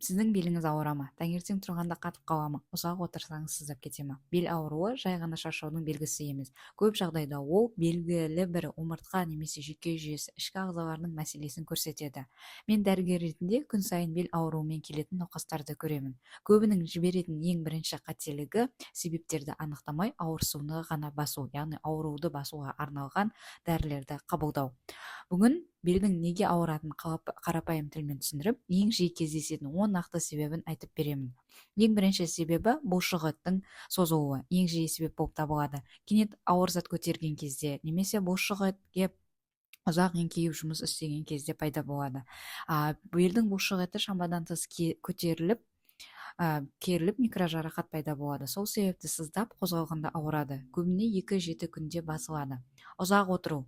Сіздің беліңіз ауыра ма? Таңертең тұрғанда қатып қала ма? Ұзақ отырсаңыз сыздап кете ма? Бел ауруы жай ғана шаршаудың белгісі емес. Көп жағдайда ол белгілі бір омыртқа немесе жүйке жүйесі, ішкі ағзаларының мәселесін көрсетеді. Мен дәрігер ретінде күн сайын бел ауруымен келетін науқастарды көремін. Көбінің жіберетін ең бірінші қателігі себептерді анықтамай ауырсуны ғана басу, яғни ауруды басуға арналған дәрілерді қабылдау. Бүгін белдің неге ауыратынын қарапайым тілмен түсіндіріп, ең жиі кездесетін нақты себебін айтып беремін. Ең бірінші себебі бұлшықеттің созылуы ең жиі себеп болып табылады. Кенет ауыр зат көтерген кезде немесе бұлшықетке ұзақ еңкейіп жұмыс істеген кезде пайда болады. Белдің бұлшықеті шамадан тыс көтеріліп, керіліп микрожарақат пайда болады. Сол себепті сыздап қозғалғанда ауырады. Көбіне 2-7 күнде басылады. Ұзақ отыру.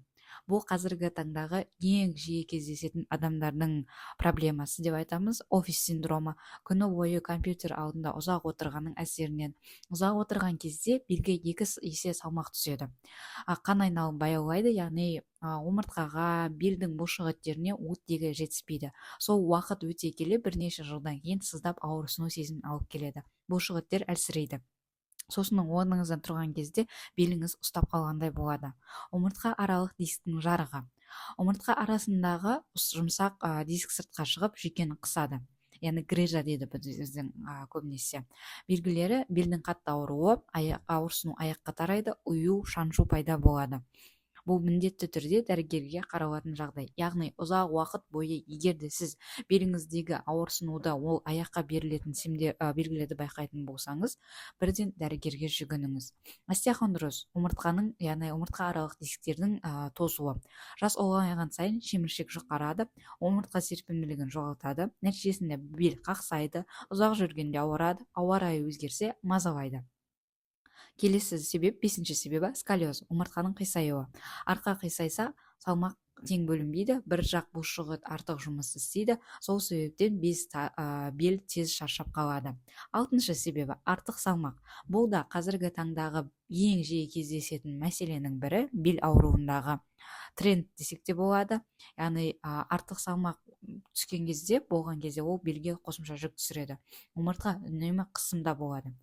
Бұл қазіргі таңдағы ең жиі кездесетін адамдардың проблемасы деп айтамыз. Офис синдромы, күні бойы компьютер алдында ұзақ отырғанның әсерінен. Ұзақ отырған кезде белге 2 есе салмақ түседі. Қан айналым баяулайды, яғни омыртқаға, белдің бұлшықеттеріне оттегі жетіспейді. Сол уақыт өте келе бірнеше жылдан кейін сыздап ауырсыну сезімін алып келеді. Бұлшықеттер әлсірейді. Сосын орныңыздан тұрған кезде беліңіз ұстап қалғандай болады. Омыртқа аралық дисктің жарығы. Омыртқа арасындағы жұмсақ диск сыртқа шығып, жүйкені қысады. Яғни грыжа дейді біздің көбінесе. Белгілері: белдің қатты ауруы, ауырсыну аяққа тарайды, ұю, шаншу пайда болады. Бұл міндетті түрде дәрігерге қаралатын жағдай. Яғни ұзақ уақыт бойы егер де сіз беліңіздегі ауырсынуды, ол аяққа берілетін белгілерді байқайтын болсаңыз, бірден дәрігерге жүгініңіз. Остеохондроз — омыртқаның, яғни омыртқа аралық дисктердің тозуы. Жас ұлғайған сайын шеміршек жұқарады, омыртқа серпімділігін жоғалтады. Нәтижесінде бел қақсайды, ұзақ жүргенде ауырады, ауа райы өзгерсе мазалайды. Келесі себеп, 5-ші себебі сколиоз, омыртқаның қисаюы. Арқа қисайса, салмақ тең бөлінбейді, бір жақ бұлшықет артық жұмыс істейді. Сол себептен бел тез шаршап қалады. 6-шы себебі артық салмақ. Бұл да қазіргі таңдағы ең жиі кездесетін мәселенің бірі, бел ауруындағы тренд десек те болады. Яғни артық салмақ түскен кезде, болған кезде ол белге қосымша жүк түсіреді. Омыртқа үнемі қысымда болады.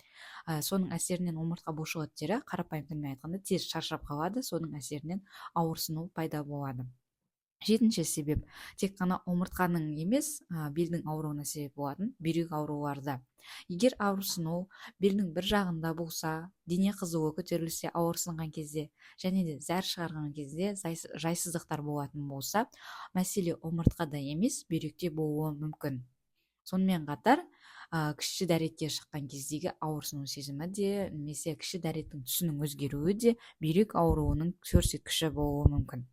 Соның әсерінен омыртқа бұлшықеттері, қарапайым тілмен айтқанда, тез шаршап қалады. Соның әсерінен ауырсыну пайда болады. 7-ші себеп тек қана омыртқаның емес, белдің ауруына себеп болатын бүйрек ауруларда. Егер ауырсыну белдің бір жағында болса, дене қызуы көтерілсе ауырсынған кезде, және де зәр шығарған кезде жайсыздықтар болатын болса, мәселе омыртқада емес, бүйректе болуы мүмкін. Сонымен қатар, кіші дәретке шыққан кездегі ауырсыну сезімі де, немесе кіші дәреттің түсінің өзгеруі де бүйрек ауруының көрсеткіші болуы мүмкін.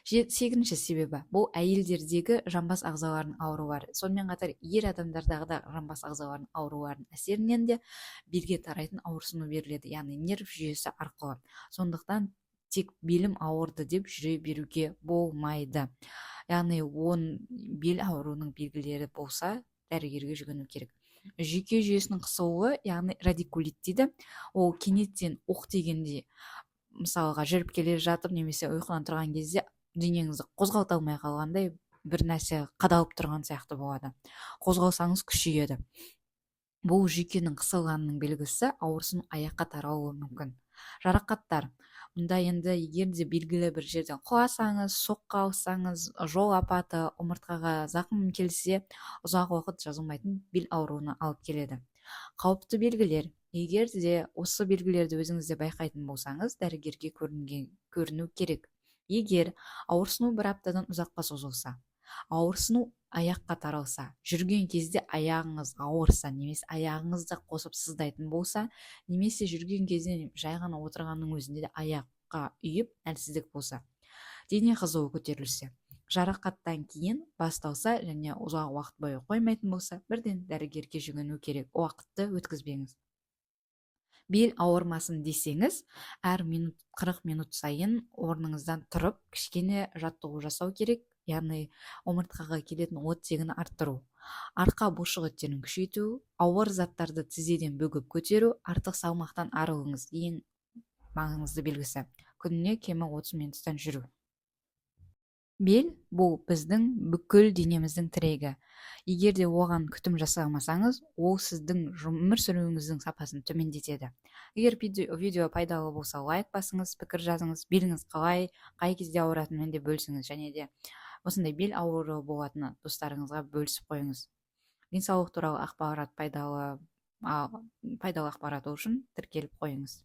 8-ші себебі бұл әйелдердегі жамбас ағзаларының аурулары. Сонымен қатар ер адамдардағы да жамбас ағзаларының ауруларының әсерінен де белге тарайтын ауырсыну беріледі, яғни нерв жүйесі арқылы. Сондықтан тек белім ауырды деп жүре беруге болмайды. Яғни бел ауруының белгілері болса, дәрігерге жүгіну керек. Жүйке жүйесінің қысылуы, яғни радикулит дейді. Ол кенеттен оқ тигендей, мысалға жүріп келе жатып немесе ұйқыдан тұрған кезде денеңізді қозғалта алмай қалғандай, бір нәрсе қадалып тұрған сияқты болады. Қозғалсаңыз күшейеді. Бұл жүйкенің қысылғанының белгісі, ауырсыну аяққа таралуы мүмкін. Жарақаттар. Мұнда енді егер де белгілі бір жерден құласаңыз, соққы алсаңыз, жол апаты, омыртқаға зақым келсе, ұзақ уақыт жазылмайтын бел ауруына алып келеді. Қауіпті белгілер. Егер де осы белгілерді өзіңізде байқайтын болсаңыз, дәрігерге көріну керек. Егер ауырсыну бір аптадан ұзаққа созылса, ауырсыну аяққа таралса, жүрген кезде аяғыңыз ауырса, немесе аяғыңызды қосып сыздайтын болса, немесе жүрген кезде жай ғана отырғанның өзінде де аяққа үйіп әлсіздік болса, дене қызуы көтерілсе, жарақаттан кейін басталса және ұзақ уақыт бойы қоймайтын болса, бірден дәрігерге жүгіну керек. Уақытты өткізбеңіз. Бел ауырмасын десеңіз, әр 40 минут сайын орныңыздан тұрып, кішкене жаттығу жасау керек, яғни омыртқаға келетін оттегін арттыру. Арқа бұлшықеттерін күшейту, ауыр заттарды тізеден бөгіп көтеру, артық салмақтан арылыңыз, ең маңызды белгісі. Күніне кемі 30 минуттан жүру. бел бул биздин бүкүл денемиздин тиреги. Эгерде оған күтім жасамасаңыз, ол сіздің өмір сүрүүңүздүн сапасын төмендетеді. Егер видео пайдалы болса, лайк басыңыз, пікір жазыңыз, белиңиз калай, кай кезде ауыратынын менде бөлісіңіз, және де осындай бел ауруы болатыны достарыңызға бөлісіп қойыңыз. Денсаулық туралы ақпарат пайдалы ақпарат үшін тіркеліп қойыңыз.